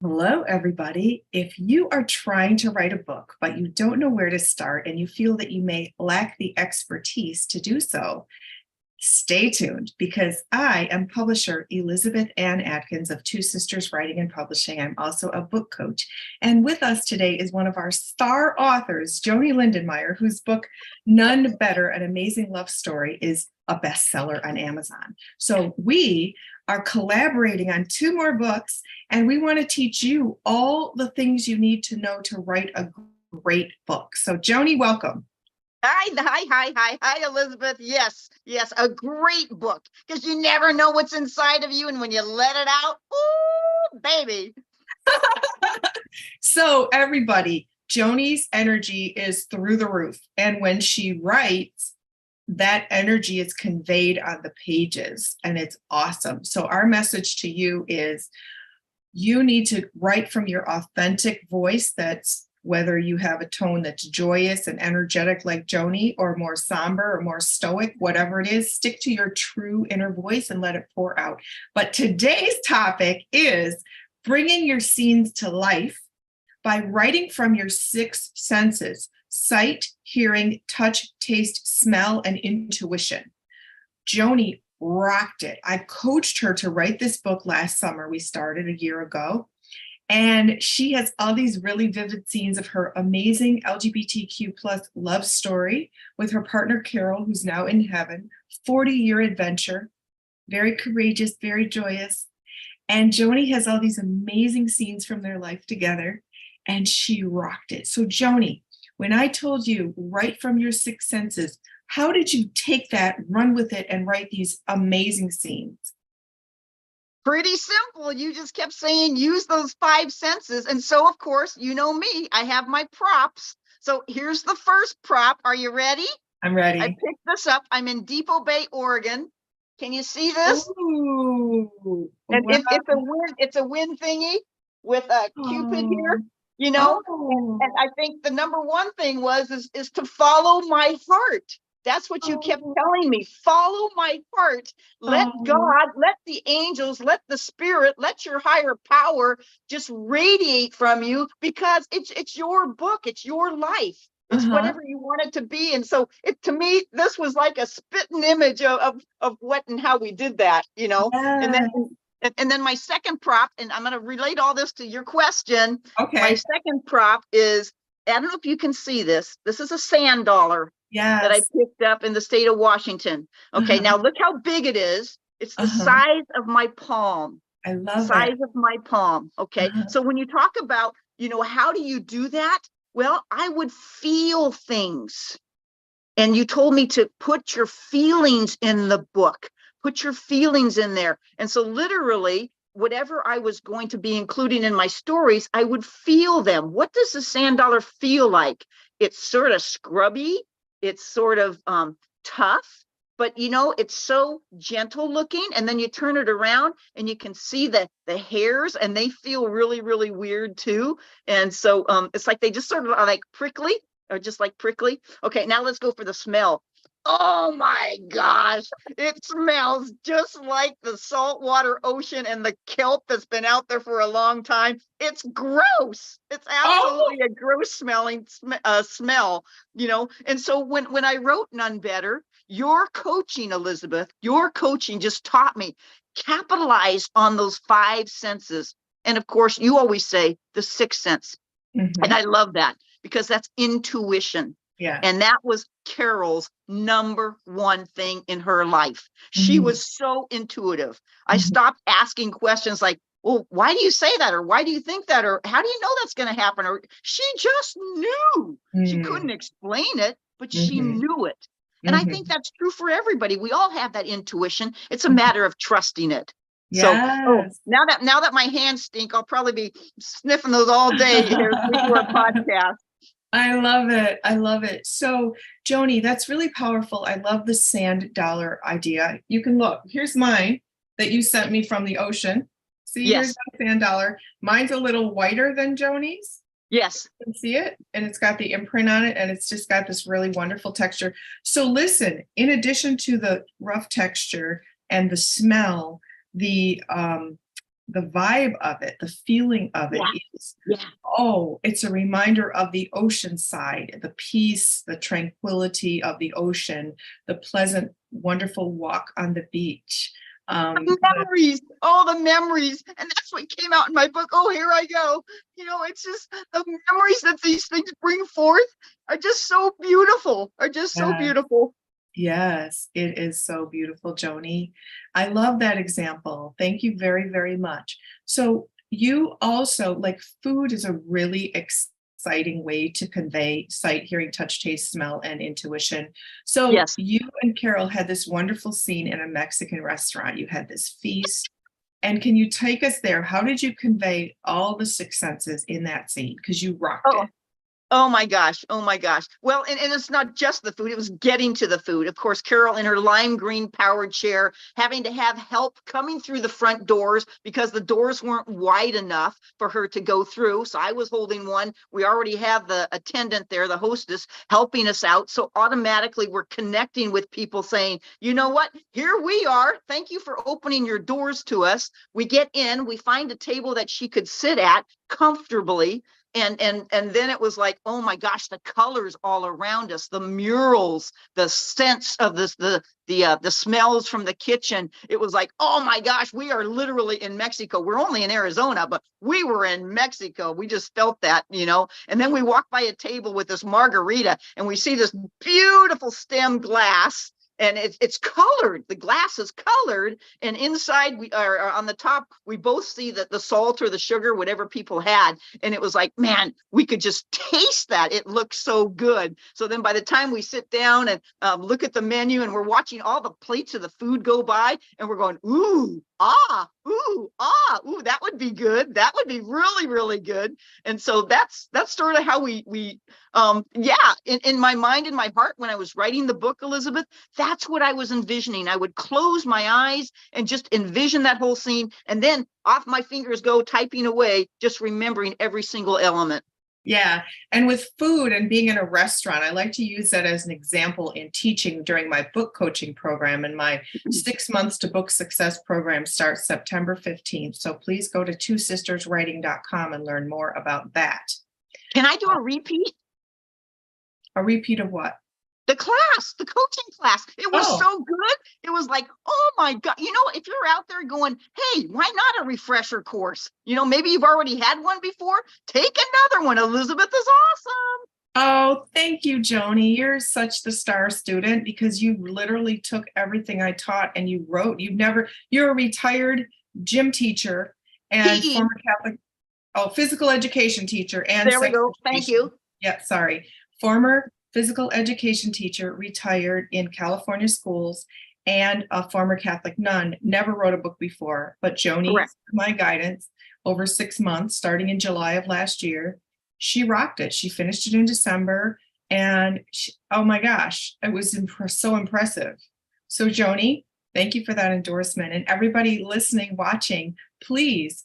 Hello, everybody. If you are trying to write a book, but you don't know where to start and you feel that you may lack the expertise to do so, stay tuned because I am publisher Elizabeth Ann Atkins of Two Sisters Writing and Publishing. I'm also a book coach. And with us today is one of our star authors, Joanie Lindenmeyer, whose book, Nun Better, An Amazing Love Story, is a bestseller on Amazon. So we are collaborating on two more books, and we want to teach you all the things you need to know to write a great book. So Joanie, welcome. Hi, Elizabeth. Yes, a great book because you never know what's inside of you, and when you let it out, ooh, baby. So everybody, Joanie's energy is through the roof, and when she writes, that energy is conveyed on the pages, and it's awesome. So our message to you is you need to write from your authentic voice. That's whether you have a tone that's joyous and energetic like Joanie, or more somber or more stoic, whatever it is, stick to your true inner voice and let it pour out. But today's topic is bringing your scenes to life by writing from your six senses: sight, hearing, touch, taste, smell, and intuition. Joanie rocked it. I coached her to write this book last summer. We started a year ago. And she has all these really vivid scenes of her amazing LGBTQ plus love story with her partner, Carol, who's now in heaven, 40-year adventure, very courageous, very joyous. And Joanie has all these amazing scenes from their life together, and she rocked it. So Joanie, when I told you write from your six senses, how did you take that, run with it, and write these amazing scenes? Pretty simple. You just kept saying use those five senses. And so, of course, you know me, I have my props. So here's the first prop. Are you ready? I'm ready. I picked this up. I'm in Depot Bay, Oregon. Can you see this? Ooh, And wow. it's a wind thingy with a Cupid here, you know. And I think the number one thing is to follow my heart. That's what you kept telling me. Follow my heart. Let God, let the angels, let the spirit, let your higher power just radiate from you, because it's your book, it's your life. It's whatever you want it to be. And so to me, this was like a spitting image of what and how we did that, you know. Yes. And then my second prop, and I'm going to relate all this to your question. Okay. My second prop is, I don't know if you can see this. This is a sand dollar that I picked up in the state of Washington. Okay, now look how big it is. It's the size of my palm. I love size it. of my palm. Okay, so when you talk about, how do you do that? Well, I would feel things. And you told me to put your feelings in the book, put your feelings in there. And so literally, whatever I was going to be including in my stories, I would feel them. What does the sand dollar feel like? It's sort of scrubby. It's sort of tough, but it's so gentle looking. And then you turn it around and you can see the hairs, and they feel really, really weird too. And so it's like they just sort of are like prickly, or just like prickly. Okay, now let's go for the smell. Oh my gosh, it smells just like the saltwater ocean and the kelp that's been out there for a long time. It's gross. It's absolutely a gross smelling smell, And so when I wrote None Better, your coaching, Elizabeth, your coaching just taught me, capitalize on those five senses. And of course, you always say the sixth sense. And I love that, because that's intuition. Yeah. And that was Carol's number one thing in her life. She was so intuitive. I stopped asking questions like, well, why do you say that? Or why do you think that? Or how do you know that's going to happen? Or she just knew. She couldn't explain it, but she knew it. And I think that's true for everybody. We all have that intuition. It's a matter of trusting it. Yes. So now that my hands stink, I'll probably be sniffing those all day here through our podcast. I love it. I love it. So, Joanie, that's really powerful. I love the sand dollar idea. You can look. Here's mine that you sent me from the ocean. See, here's that sand dollar. Mine's a little whiter than Joanie's. Yes. You can see it, and it's got the imprint on it, and it's just got this really wonderful texture. So listen, in addition to the rough texture and the smell, the the vibe of it, the feeling of it is, oh, it's a reminder of the ocean side, the peace, the tranquility of the ocean, the pleasant, wonderful walk on the beach. The memories, all the memories. And that's what came out in my book. Oh, here I go. It's just the memories that these things bring forth are just so beautiful, Yes, it is so beautiful, Joanie. I love that example. Thank you very, very much. So you also, like, food is a really exciting way to convey sight, hearing, touch, taste, smell, and intuition. So Yes. you and Carol had this wonderful scene in a Mexican restaurant. You had this feast. And can you take us there? How did you convey all the six senses in that scene? Because you rocked it. Oh my gosh. Oh my gosh. Well, and it's not just the food, it was getting to the food. Of course, Carol in her lime green powered chair, having to have help coming through the front doors because the doors weren't wide enough for her to go through. So I was holding one. We already have the attendant there, the hostess, helping us out. So automatically we're connecting with people saying, you know what? Here we are. Thank you for opening your doors to us. We get in, we find a table that she could sit at comfortably. And then it was like, oh my gosh, the colors all around us, the murals, the sense of the smells from the kitchen. It was like, oh my gosh, we are literally in Mexico. We're only in Arizona, but we were in Mexico. We just felt that, and then we walked by a table with this margarita and we see this beautiful stem glass. And it's colored. The glass is colored, and inside we are on the top. We both see that the salt or the sugar, whatever people had, and it was like, man, we could just taste that. It looked so good. So then, by the time we sit down and look at the menu, and we're watching all the plates of the food go by, and we're going, ooh, ah, ooh, ah, ooh, that would be good. That would be really, really good. And so that's sort of how we in my mind, in my heart, when I was writing the book, Elizabeth, that's what I was envisioning. I would close my eyes and just envision that whole scene, and then off my fingers go typing away, just remembering every single element. Yeah. And with food and being in a restaurant, I like to use that as an example in teaching during my book coaching program. And my 6 months to book success program starts September 15th. So please go to twosisterswriting.com and learn more about that. Can I do a repeat? A repeat of what? The class, the coaching class. It was so good. It was like, oh my God. If you're out there going, hey, why not a refresher course? Maybe you've already had one before. Take another one. Elizabeth is awesome. Oh, thank you, Joanie. You're such the star student because you literally took everything I taught and you wrote. You're a retired gym teacher and PE. former Catholic, physical education teacher. And there we go. Thank you. Yeah, sorry. Former physical education teacher, retired in California schools, and a former Catholic nun. Never wrote a book before, but Joanie, my guidance over 6 months, starting in July of last year, she rocked it. She finished it in December, and oh my gosh, it was so impressive. So Joanie, thank you for that endorsement. And everybody listening, watching, please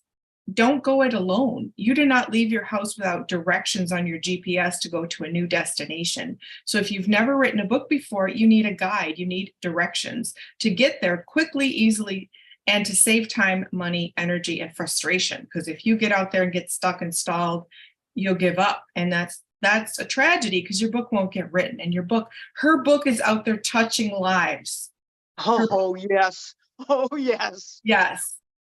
don't go it alone. You do not leave your house without directions on your GPS to go to a new destination. So if you've never written a book before, you need a guide, you need directions to get there quickly, easily, and to save time, money, energy, and frustration. Because if you get out there and get stuck and stalled, you'll give up. And that's a tragedy because your book won't get written. And her book is out there touching lives. Oh, yes. Oh, yes.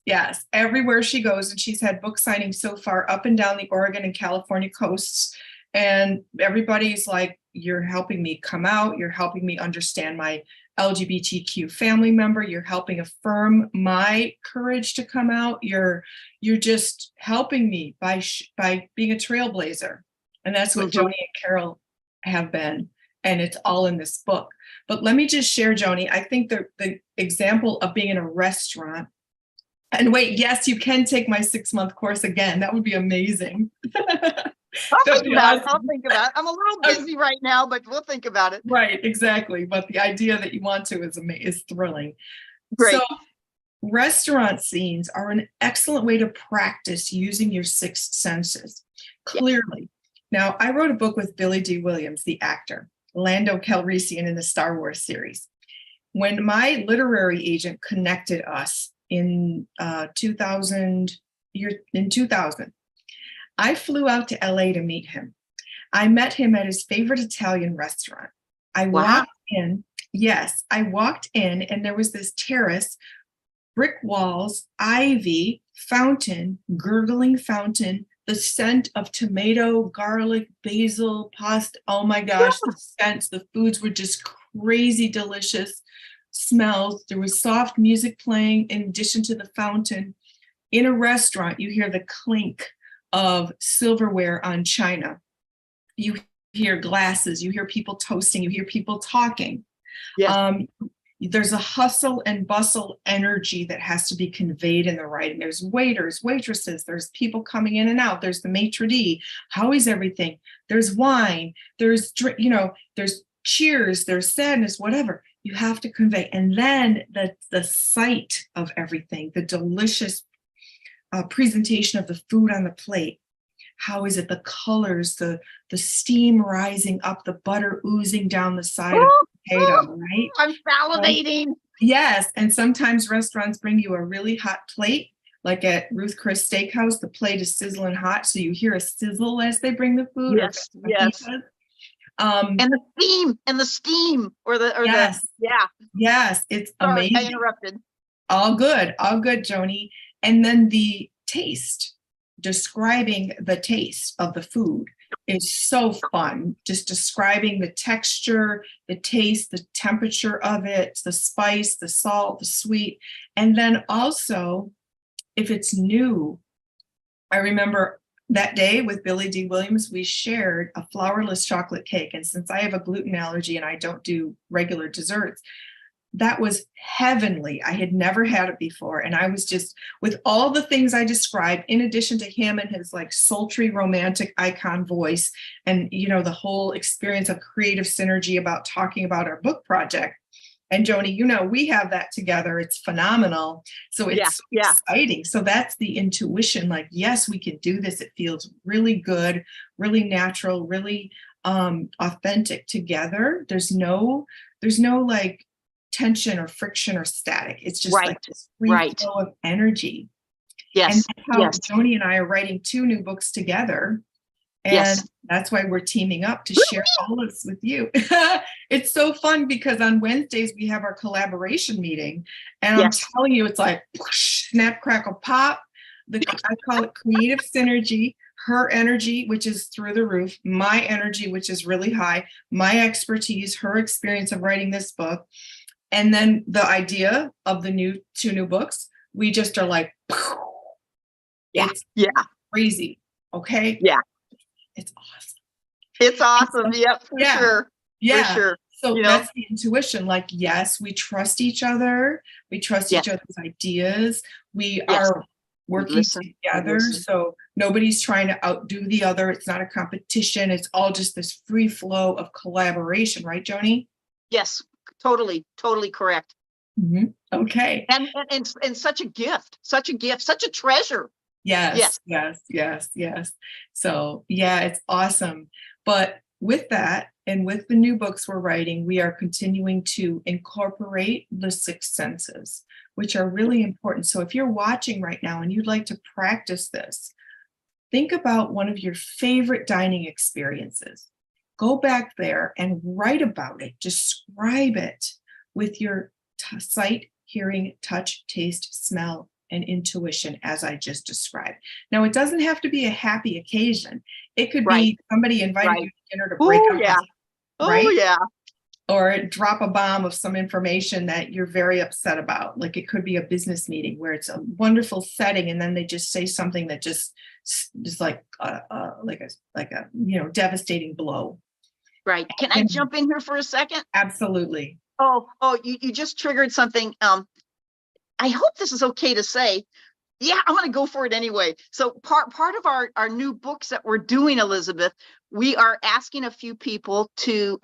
Yes, everywhere she goes, and she's had book signings so far up and down the Oregon and California coasts. And everybody's like, you're helping me come out. You're helping me understand my LGBTQ family member. You're helping affirm my courage to come out. You're just helping me by being a trailblazer. And that's what Joanie and Carol have been. And it's all in this book. But let me just share, Joanie, I think the example of being in a restaurant. And wait, yes, you can take my 6-month course again. That would be amazing. I'll think about it. I'm a little busy right now, but we'll think about it. Right, exactly. But the idea that you want to is thrilling. Great. So restaurant scenes are an excellent way to practice using your sixth senses clearly. Now, I wrote a book with Billy D. Williams, the actor, Lando Calrissian in the Star Wars series. When my literary agent connected us, in 2000. In 2000, I flew out to LA to meet him. I met him at his favorite Italian restaurant. I Wow. walked in. Yes, I walked in, and there was this terrace, brick walls, ivy, fountain, gurgling fountain, the scent of tomato, garlic, basil, pasta. Oh my gosh, the scents, the foods were just crazy delicious smells. There was soft music playing in addition to the fountain. In a restaurant, you hear the clink of silverware on china. You hear glasses, you hear people toasting, you hear people talking. Yes. There's a hustle and bustle energy that has to be conveyed in the writing. There's waiters, waitresses, there's people coming in and out. There's the maitre d'. How is everything? There's wine, there's, there's cheers, there's sadness, whatever. You have to convey. And then the sight of everything, the delicious presentation of the food on the plate. How is it? The colors, the steam rising up, the butter oozing down the side of the potato, right? I'm salivating. Yes. And sometimes restaurants bring you a really hot plate, like at Ruth Chris Steakhouse, the plate is sizzling hot. So you hear a sizzle as they bring the food. Yes. Yes. And the steam or yes. the, yeah. Yes. It's Sorry, amazing. I interrupted. All good, Joanie. And then the taste. Describing the taste of the food is so fun. Just describing the texture, the taste, the temperature of it, the spice, the salt, the sweet. And then also, if it's new, I remember that day with Billy D. Williams, we shared a flourless chocolate cake. And since I have a gluten allergy and I don't do regular desserts, that was heavenly. I had never had it before. And I was just, with all the things I described, in addition to him and his like sultry romantic icon voice, and, the whole experience of creative synergy about talking about our book project. And Joanie, we have that together. It's phenomenal. So it's exciting. So that's the intuition. Like, yes, we can do this. It feels really good, really natural, really authentic together. There's no like tension or friction or static. It's just like this free flow of energy. Yes. And that's how Joanie and I are writing 2 new books together. And that's why we're teaming up to share all this with you. It's so fun because on Wednesdays we have our collaboration meeting. And I'm telling you, it's like whoosh, snap, crackle, pop. I call it creative synergy. Her energy, which is through the roof, my energy, which is really high, my expertise, her experience of writing this book. And then the idea of the 2 new books, we just are like, it's crazy. Okay. Yeah. It's awesome. It's awesome. Yep. For sure. Yeah. For sure. So that's the intuition. Like, yes, we trust each other. We trust each other's ideas. We are working together. So nobody's trying to outdo the other. It's not a competition. It's all just this free flow of collaboration. Right, Joanie? Yes. Totally correct. Mm-hmm. Okay. And such a gift, such a treasure. Yes. So it's awesome. But with that, and with the new books we're writing, we are continuing to incorporate the 6 senses, which are really important. So if you're watching right now and you'd like to practice this, think about one of your favorite dining experiences. Go back there and write about it. Describe it with your sight, hearing, touch, taste, smell, and intuition, as I just described. Now, it doesn't have to be a happy occasion. It could be somebody invited you to dinner to break up. Or drop a bomb of some information that you're very upset about. Like it could be a business meeting where it's a wonderful setting, and then they just say something that just like a devastating blow. Right. Can I jump in here for a second? Absolutely. Oh, you just triggered something. I hope this is okay to say. Yeah, I'm going to go for it anyway. So part of our new books that we're doing, Elizabeth, we are asking a few people to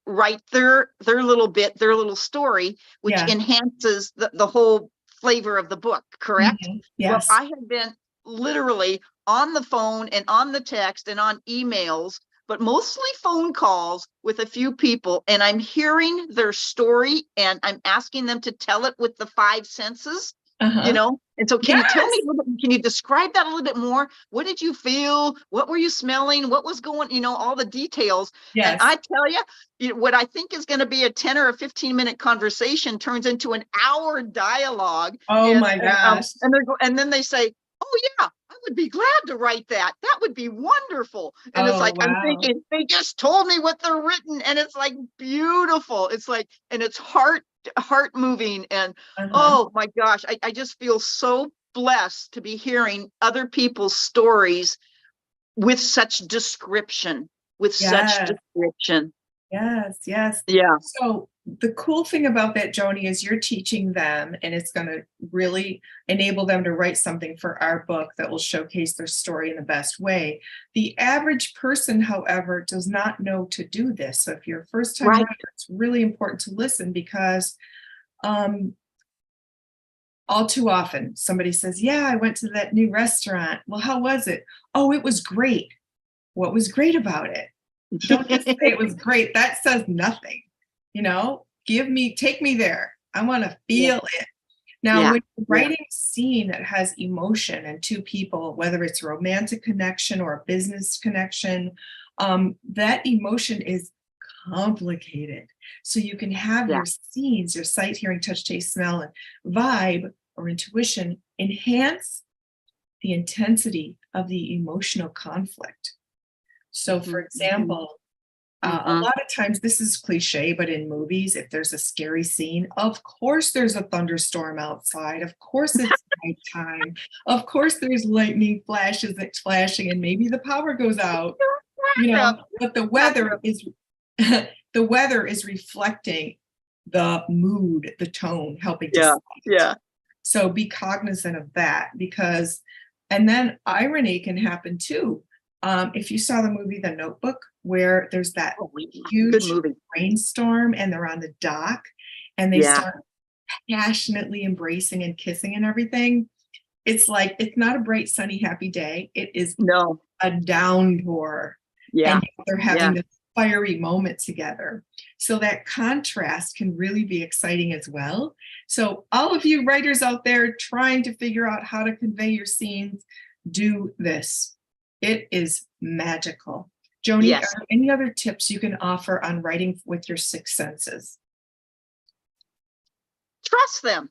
write their little story, which enhances the whole flavor of the book, correct? Mm-hmm. Yes. Well, I have been literally on the phone and on the text and on emails, but mostly phone calls with a few people, and I'm hearing their story and I'm asking them to tell it with the 5 senses. Uh-huh. And so can you tell Yes. me, can you describe that a little bit more? What did you feel? What were you smelling? What was going, all the details. And Yes. I tell you, what I think is going to be a 10 or a 15-minute conversation turns into an hour dialogue. Oh And, my and, gosh. and then they say, oh yeah, I would be glad to write that. That would be wonderful. And it's Oh, like, I'm wow. thinking, they just told me what they're written. And it's like beautiful. It's like, and it's heart moving. And Uh-huh. oh my gosh, I just feel so blessed to be hearing other people's stories with such description, with such Yes. description. Yes. Yes. Yeah. So the cool thing about that, Joanie, is you're teaching them, and it's going to really enable them to write something for our book that will showcase their story in the best way. The average person, however, does not know to do this. So if you're a first-time Right. writer, it's really important to listen because um, all too often somebody says, yeah, I went to that new restaurant. Well, how was it? Oh, it was great. What was great about it? Don't just say it was great. That says nothing. Take me there. I want to Yeah. feel it. Now, Yeah. when you're writing a scene that has emotion and two people, whether it's a romantic connection or a business connection, that emotion is complicated. So you can have Yeah. your scenes, your sight, hearing, touch, taste, smell, and vibe or intuition enhance the intensity of the emotional conflict. So, for example, a Mm-hmm. lot of times this is cliche, but in movies, if there's a scary scene, of course there's a thunderstorm outside. Of course it's nighttime. Of course there's lightning flashes that's flashing, and maybe the power goes out. Crack up. But the Crack weather up. is the weather is reflecting the mood, the tone, helping to Yeah. set it. Yeah. So be cognizant of that and then irony can happen too. If you saw the movie The Notebook, where there's that Oh, yeah. Good huge movie. rainstorm and they're on the dock and they Yeah. start passionately embracing and kissing and everything. It's like, it's not a bright, sunny, happy day. It is No. a downpour. Yeah. And yet they're Yeah. having this fiery moment together. So that contrast can really be exciting as well. So all of you writers out there trying to figure out how to convey your scenes, do this. It is magical. Joanie, are Yes. there any other tips you can offer on writing with your six senses? Trust them.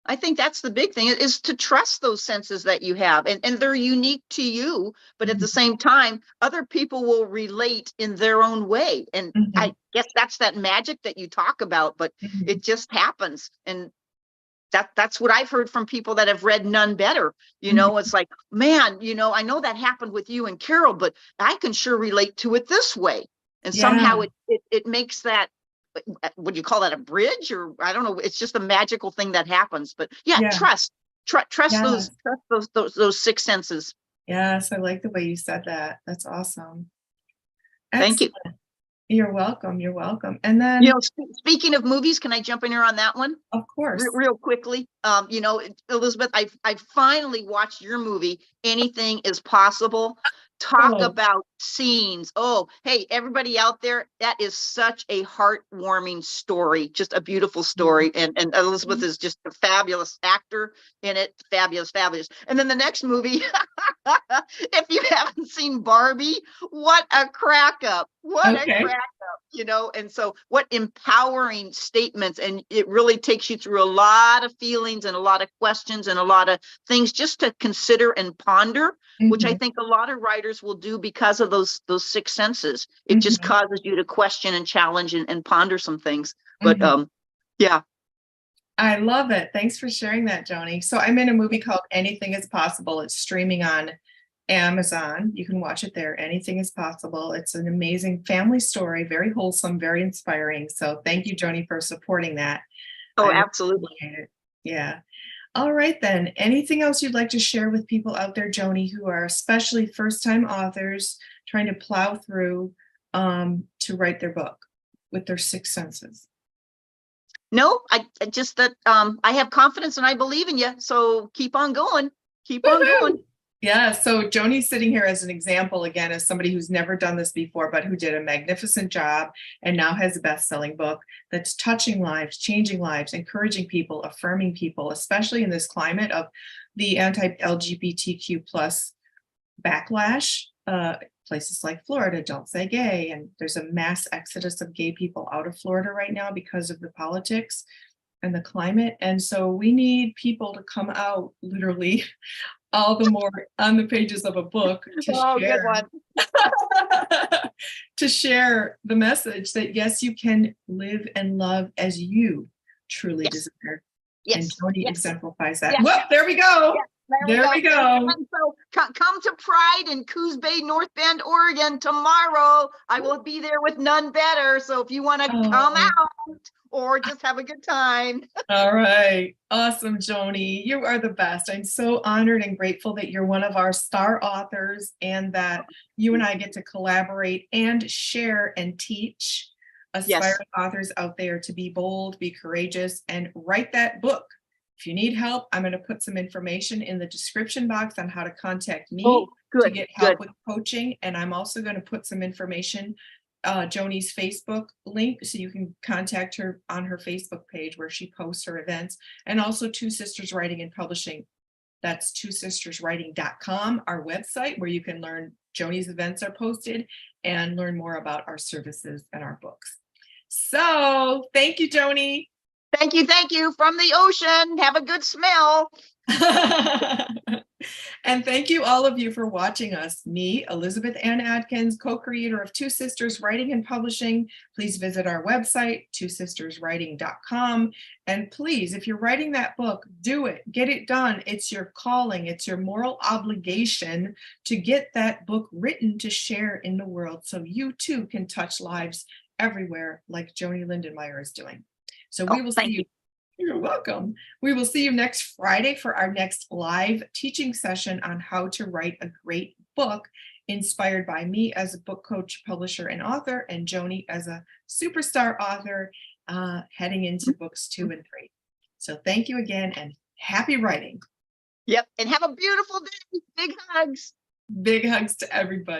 I think that's the big thing is to trust those senses that you have, and they're unique to you, but at the Mhm. same time, other people will relate in their own way. And I Mhm. guess that's that magic that you talk about, but Mhm. it just happens. And that's what I've heard from people that have read Nun Better. Mhm. It's like, man, I know that happened with you and Carol, but I can sure relate to it this way. And Yeah, somehow it makes that, would you call that a bridge, or I don't know, it's just a magical thing that happens. But yeah, yeah, trust yeah. those six senses. Yes, I like the way you said that. That's awesome. Thank you. Excellent. You're welcome. You're welcome. And then, Speaking of movies, can I jump in here on that one of course. real quickly? Elizabeth, I finally watched your movie, Anything is Possible. Talk Oh, about scenes. Oh, hey, everybody out there, that is such a heartwarming story, just a beautiful story. And Elizabeth is just a fabulous actor in it. Fabulous, fabulous. And then the next movie, if you haven't seen Barbie, what a crack up. What a okay. crack up. And so what empowering statements, and it really takes you through a lot of feelings and a lot of questions and a lot of things just to consider and ponder, which I Mhm. think a lot of writers will do because of those six senses. It just Mhm. causes you to question and challenge and ponder some things. But Mhm. yeah. I love it. Thanks for sharing that, Joanie. So I'm in a movie called Anything is Possible. It's streaming on Amazon. You can watch it there. Anything is Possible. It's an amazing family story, very wholesome, very inspiring. So thank you, Joanie, for supporting that. I Oh, really absolutely. appreciate it. Yeah. All right, then. Anything else you'd like to share with people out there, Joanie, who are especially first-time authors trying to plow through to write their book with their six senses? No, I just that I have confidence and I believe in you. So keep on going. Keep on Woohoo! going. Yeah, so Joanie's sitting here as an example, again, as somebody who's never done this before, but who did a magnificent job and now has a best-selling book that's touching lives, changing lives, encouraging people, affirming people, especially in this climate of the anti-LGBTQ plus backlash. Places like Florida don't say gay, and there's a mass exodus of gay people out of Florida right now because of the politics and the climate. And so we need people to come out literally all the more on the pages of a book to Oh, good share one. to share the message that yes, you can live and love as you truly Yes. desire. And Yes. Joanie Yes. exemplifies that. Yes. Well, there we go. Yes. There we go. And so come to Pride in Coos Bay, North Bend, Oregon tomorrow. I will be there with Nun Better. So if you want to come Oh. out or just have a good time. All right. Awesome, Joanie. You are the best. I'm so honored and grateful that you're one of our star authors and that you and I get to collaborate and share and teach aspiring authors out there to be bold, be courageous, and write that book. If you need help, I'm going to put some information in the description box on how to contact me to get help with coaching. And I'm also going to put some information, Joanie's Facebook link, so you can contact her on her Facebook page where she posts her events, and also Two Sisters Writing and Publishing. That's twosisterswriting.com, our website, where you can learn Joanie's events are posted and learn more about our services and our books. So thank you, Joanie. Thank you. Thank you. From the ocean. Have a good smell. And thank you all of you for watching us. Me, Elizabeth Ann Atkins, co-creator of Two Sisters Writing and Publishing. Please visit our website, twosisterswriting.com. And please, if you're writing that book, do it. Get it done. It's your calling. It's your moral obligation to get that book written to share in the world so you too can touch lives everywhere like Joanie Lindenmeyer is doing. So we will see you. You're welcome. We will see you next Friday for our next live teaching session on how to write a great book inspired by me as a book coach, publisher, and author, and Joanie as a superstar author heading into books 2 and 3. So thank you again and happy writing. Yep. And have a beautiful day. Big hugs. Big hugs to everybody.